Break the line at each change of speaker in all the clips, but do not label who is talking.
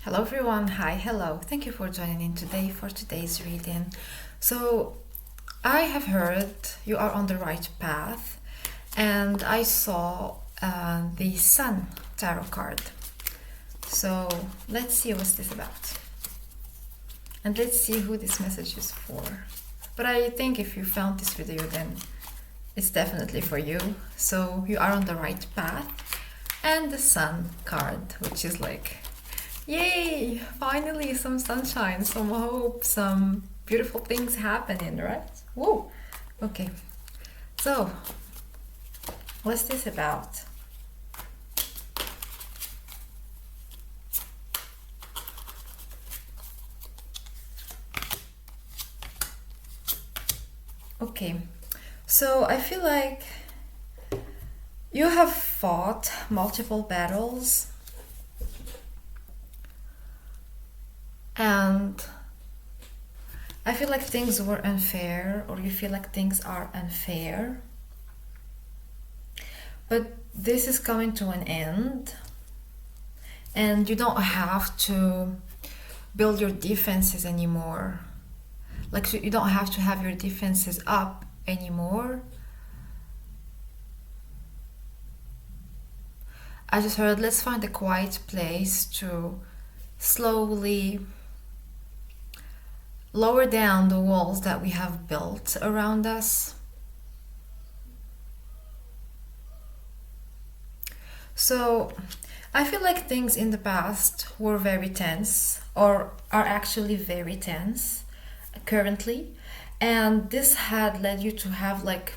Hello everyone, hi, hello. Thank you for joining in today for today's reading. So, I have heard you are on the right path, and I saw the Sun Tarot card. So, let's see what's this about. And let's see who this message is for. But I think if you found this video, then it's definitely for you. So, you are on the right path. And the Sun card, which is like, yay! Finally, some sunshine, some hope, some beautiful things happening, right? Whoa! Okay, so what's this about? Okay, so I feel like you have fought multiple battles. And I feel like things were unfair, or you feel like things are unfair. But this is coming to an end, and you don't have to build your defenses anymore. Like, you don't have to have your defenses up anymore. I just heard, let's find a quiet place to slowly lower down the walls that we have built around us. So I feel like things in the past were very tense, or are actually very tense currently, and this had led you to have like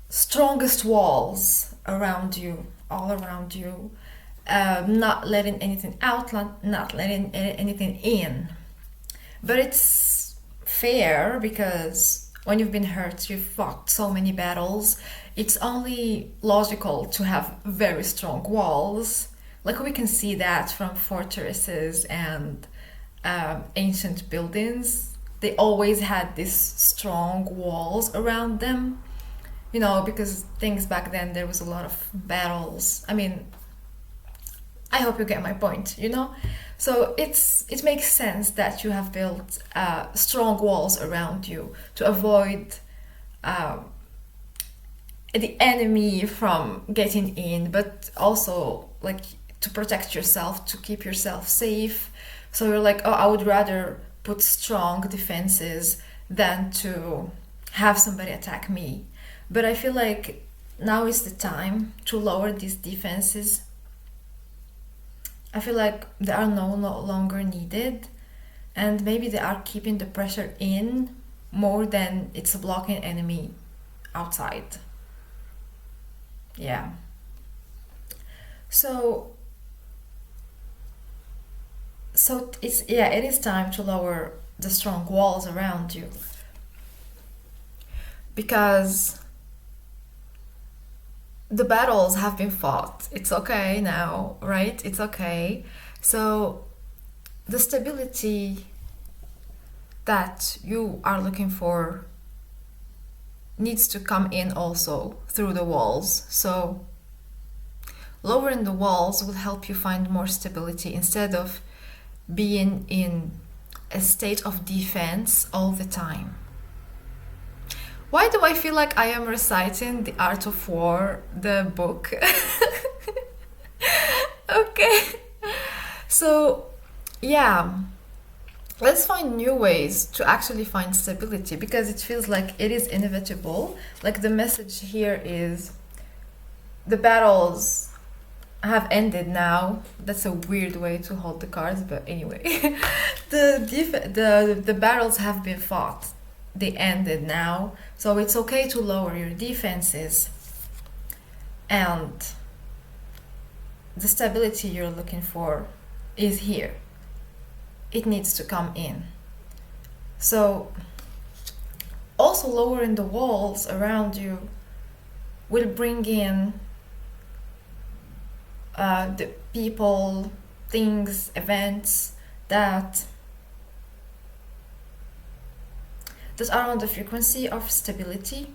strongest walls around you, all around you, not letting anything out, not letting anything in. But it's fair because when you've been hurt, you've fought so many battles, it's only logical to have very strong walls. Like, we can see that from fortresses and ancient buildings. They always had these strong walls around them, because things back then, there was a lot of battles. I mean, I hope you get my point. So it makes sense that you have built strong walls around you to avoid the enemy from getting in, but also like to protect yourself, to keep yourself safe. So you're like, oh, I would rather put strong defenses than to have somebody attack me. But I feel like now is the time to lower these defenses. I feel like they are no longer needed, and maybe they are keeping the pressure in more than it's a blocking enemy outside. Yeah. So it is time to lower the strong walls around you, because the battles have been fought. It's okay now, right? It's okay. So the stability that you are looking for needs to come in also through the walls. So lowering the walls will help you find more stability instead of being in a state of defense all the time. Why do I feel like I am reciting The Art of War, the book? Okay. So, yeah, let's find new ways to actually find stability, because it feels like it is inevitable. Like, the message here is the battles have ended now. That's a weird way to hold the cards, but anyway. The battles have been fought. They ended now. So it's okay to lower your defenses, and the stability you're looking for is here. It needs to come in. So also lowering the walls around you will bring in the people, things, events that are on the frequency of stability.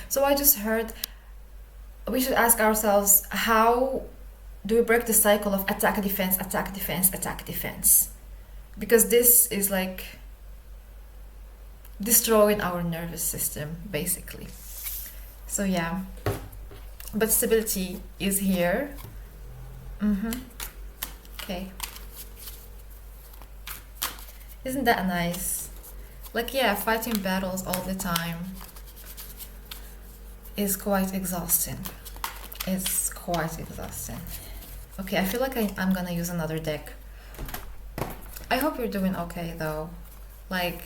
So I just heard we should ask ourselves, how do we break the cycle of attack, defense, attack, defense, attack, defense? Because this is like destroying our nervous system, basically. So yeah, but stability is here. Okay. Isn't that nice? Like, yeah, fighting battles all the time is quite exhausting. It's quite exhausting. Okay, I feel like I'm gonna use another deck. I hope you're doing okay though. Like,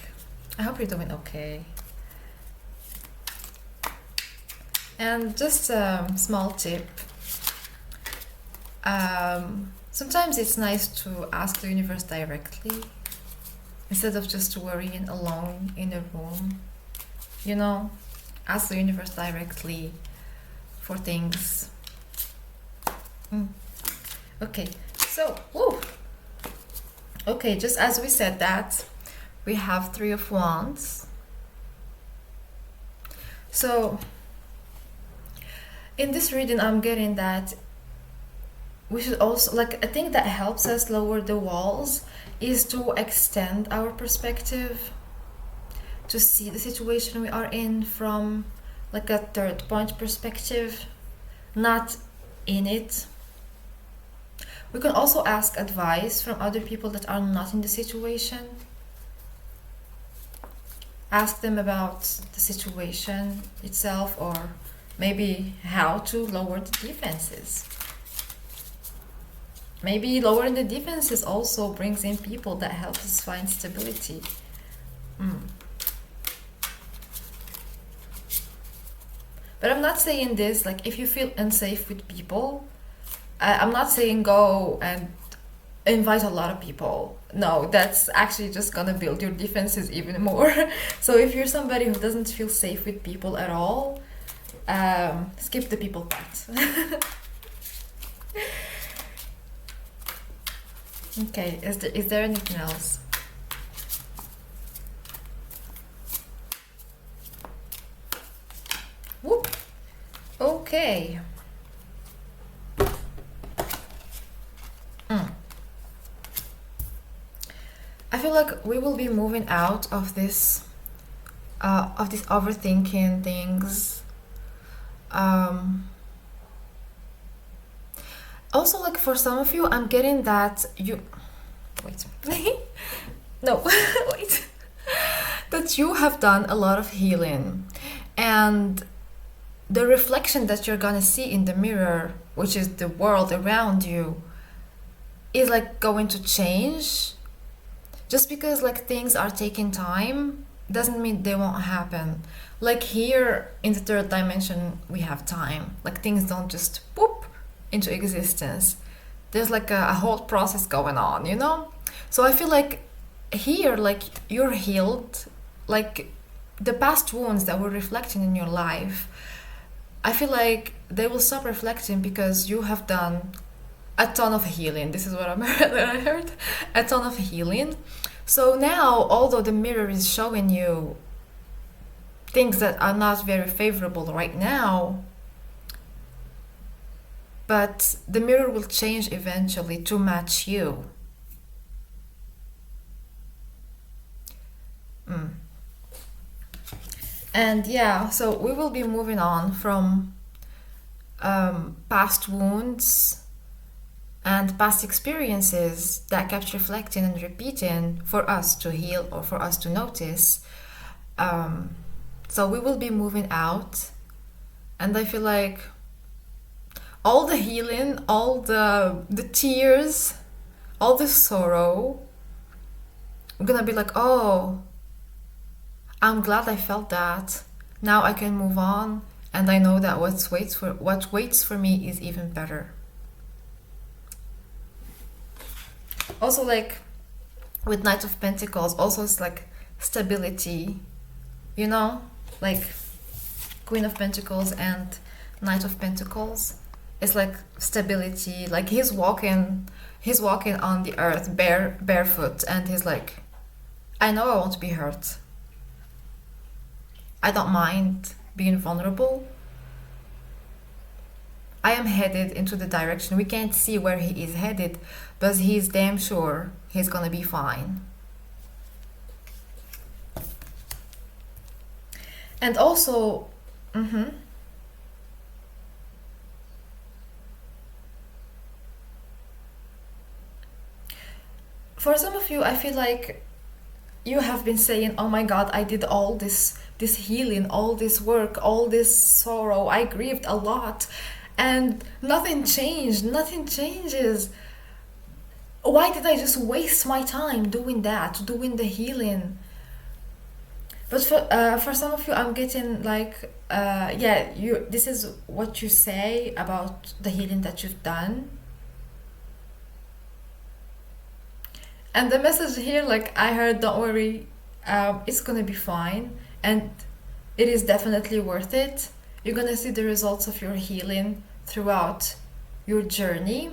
I hope you're doing okay. And just a small tip. Sometimes it's nice to ask the universe directly instead of just worrying alone in a room. You know, ask the universe directly for things. Okay, so, woo. Okay, just as we said that, we have Three of Wands. So, in this reading, I'm getting that we should also, like, a thing that helps us lower the walls is to extend our perspective, to see the situation we are in from like a third point perspective, not in it. We can also ask advice from other people that are not in the situation. Ask them about the situation itself, or maybe how to lower the defenses. Maybe lowering the defenses also brings in people that help us find stability. But I'm not saying this, like, if you feel unsafe with people, I'm not saying go and invite a lot of people. No, that's actually just gonna build your defenses even more. So if you're somebody who doesn't feel safe with people at all, skip the people part. Okay, is there anything else? Whoop. Okay. I feel like we will be moving out of this overthinking things. Also, like, for some of you, I'm getting that you... Wait. No, wait. That you have done a lot of healing. And the reflection that you're gonna see in the mirror, which is the world around you, is like going to change. Just because like things are taking time doesn't mean they won't happen. Like here in the third dimension, we have time. Like things don't just whoop into existence. There's like a whole process going on, you know? So I feel like here, like, you're healed. Like the past wounds that were reflecting in your life, I feel like they will stop reflecting because you have done a ton of healing. This is what I heard. A ton of healing. So now, although the mirror is showing you things that are not very favorable right now, but the mirror will change eventually to match you. And yeah, so we will be moving on from past wounds and past experiences that kept reflecting and repeating for us to heal or for us to notice. So we will be moving out, and I feel like all the healing, all the tears, all the sorrow, I'm gonna be like, oh, I'm glad I felt that. Now I can move on, and I know that what waits for me is even better. Also, like with Knight of Pentacles, also it's like stability, you know, like Queen of Pentacles and Knight of Pentacles. It's like stability. Like he's walking on the earth barefoot, and he's like, I know I won't be hurt. I don't mind being vulnerable. I am headed into the direction. We can't see where he is headed, but he's damn sure he's gonna be fine. And also, for some of you, I feel like you have been saying, oh my god, I did all this healing, all this work, all this sorrow, I grieved a lot, and nothing changed, nothing changes. Why did I just waste my time doing that, doing the healing? But for some of you, I'm getting like, yeah, this is what you say about the healing that you've done. And the message here, like I heard, don't worry, it's gonna be fine, and it is definitely worth it. You're gonna see the results of your healing throughout your journey.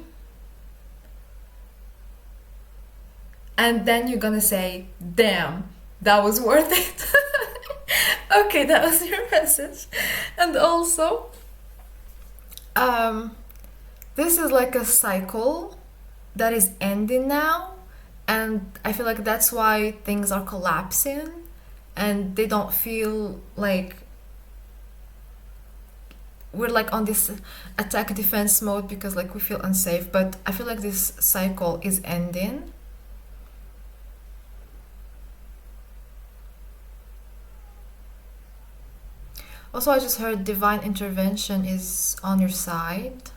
And then you're gonna say, damn, that was worth it. Okay, that was your message. And also, this is like a cycle that is ending now. And I feel like that's why things are collapsing and they don't feel like we're like on this attack defense mode because like we feel unsafe. But I feel like this cycle is ending. Also, I just heard divine intervention is on your side.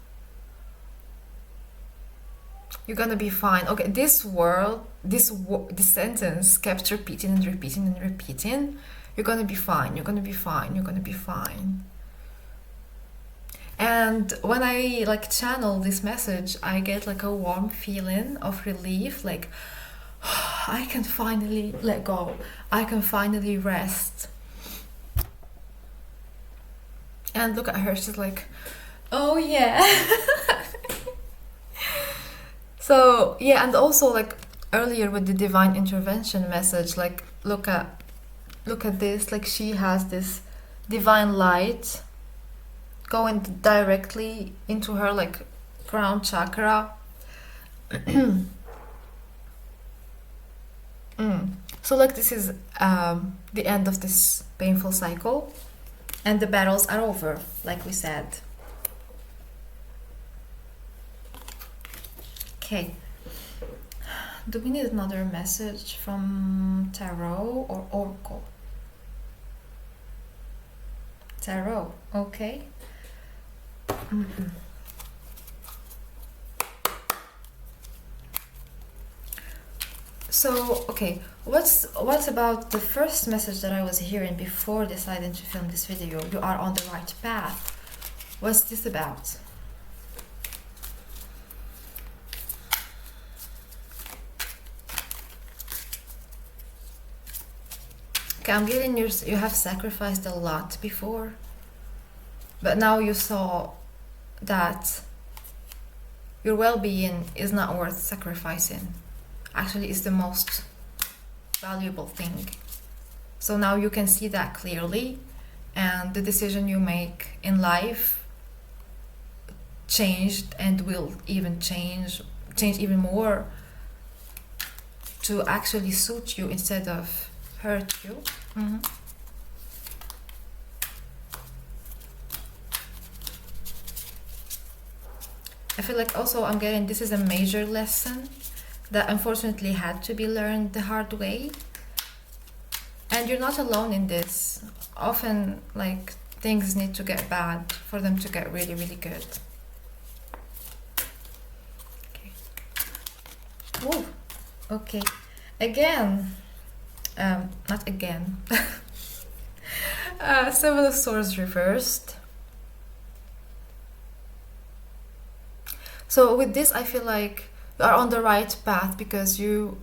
You're gonna be fine. Okay, this sentence kept repeating and repeating and repeating. You're gonna be fine. You're gonna be fine. You're gonna be fine. And when I like channel this message, I get like a warm feeling of relief. Like I can finally let go. I can finally rest. And look at her. She's like, oh yeah. So yeah, and also like earlier with the divine intervention message, like look at this, like she has this divine light going directly into her like crown chakra. So like this is the end of this painful cycle, and the battles are over, like we said. Okay, do we need another message from tarot or oracle? Tarot, okay. So, okay, what about the first message that I was hearing before deciding to film this video? You are on the right path. What's this about? Okay, I'm getting you have sacrificed a lot before, but now you saw that your well-being is not worth sacrificing. Actually, it's the most valuable thing. So now you can see that clearly, and the decision you make in life changed and will even change even more to actually suit you instead of hurt you. I feel like also I'm getting this is a major lesson that unfortunately had to be learned the hard way, and you're not alone in this. Often like things need to get bad for them to get really, really good. Okay. Whoa. Okay. Again. Not again. Seven of Swords reversed. So with this, I feel like you are on the right path because you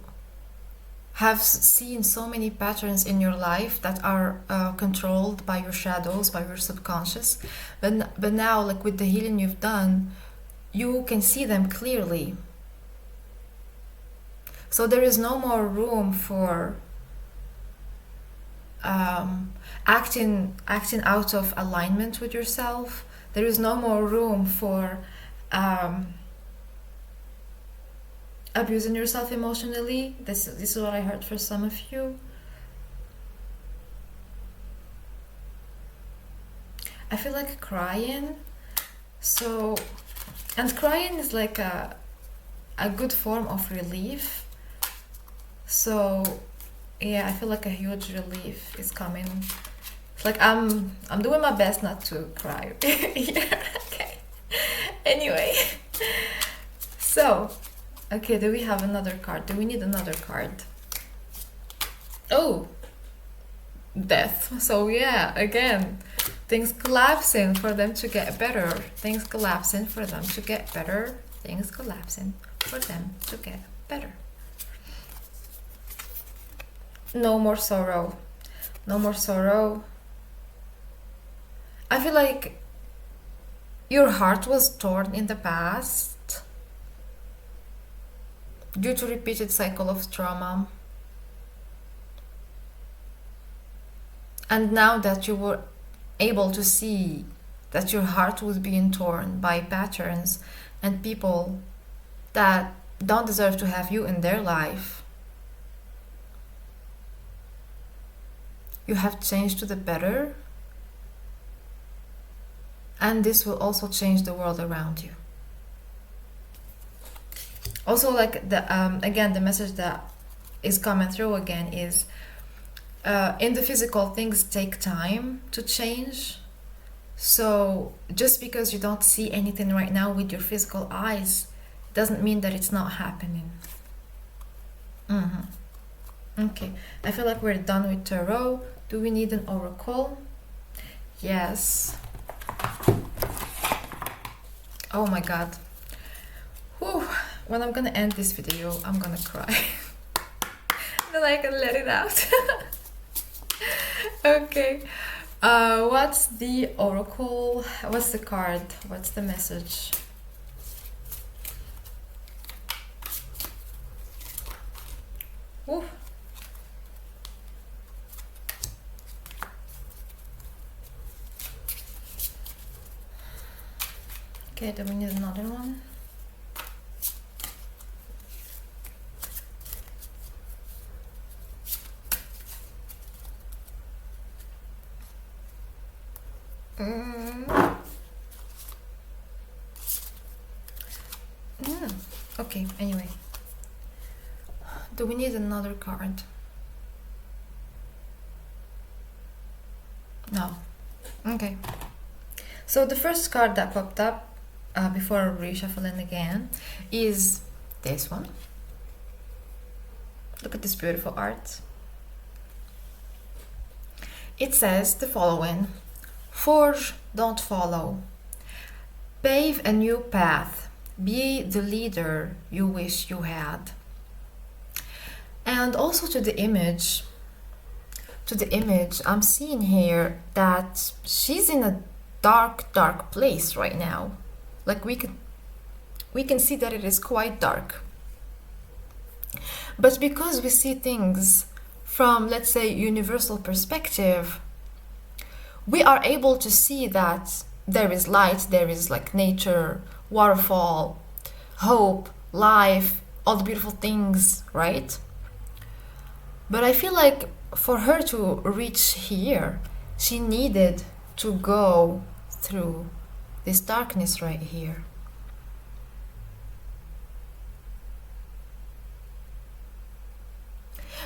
have seen so many patterns in your life that are controlled by your shadows, by your subconscious. But now, like with the healing you've done, you can see them clearly. So there is no more room for acting out of alignment with yourself. There is no more room for abusing yourself emotionally. This is what I heard for some of you. I feel like crying. So, and crying is like a good form of relief. So yeah, I feel like a huge relief is coming. It's like I'm doing my best not to cry here. Okay. Anyway. So, okay, do we have another card? Do we need another card? Oh, death. So yeah, again, things collapsing for them to get better. Things collapsing for them to get better. Things collapsing for them to get better. No more sorrow. No more sorrow. I feel like your heart was torn in the past due to repeated cycle of trauma. And now that you were able to see that your heart was being torn by patterns and people that don't deserve to have you in their life, you have changed to the better, and this will also change the world around you. Also, like the again, the message that is coming through again is in the physical, things take time to change. So just because you don't see anything right now with your physical eyes doesn't mean that it's not happening. Okay, I feel like we're done with tarot. Do we need an oracle? Yes. Oh my god. Whew. When I'm gonna end this video, I'm gonna cry. Then I can let it out. Okay. What's the oracle? What's the card? What's the message? Ooh. Okay, do we need another one? Okay, anyway. Do we need another card? No. Okay. So the first card that popped up before reshuffling again is this one. Look at this beautiful art. It says the following: forge, don't follow. Pave a new path. Be the leader you wish you had. And also to the image, I'm seeing here that she's in a dark place right now. Like we can see that it is quite dark. But because we see things from, let's say, universal perspective, we are able to see that there is light, there is like nature, waterfall, hope, life, all the beautiful things, right? But I feel like for her to reach here, she needed to go through this darkness right here.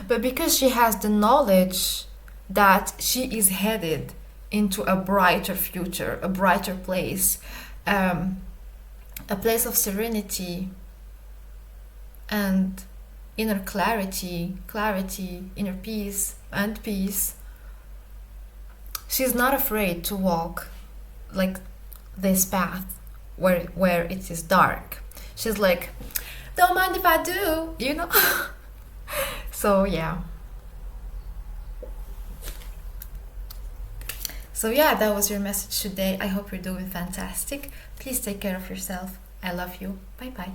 But because she has the knowledge that she is headed into a brighter future, a brighter place, a place of serenity and inner clarity, inner peace and peace, she's not afraid to walk like this path where it is dark. She's like, don't mind if I do, you know. So yeah. So yeah, that was your message today. I hope you're doing fantastic. Please take care of yourself. I love you. Bye bye.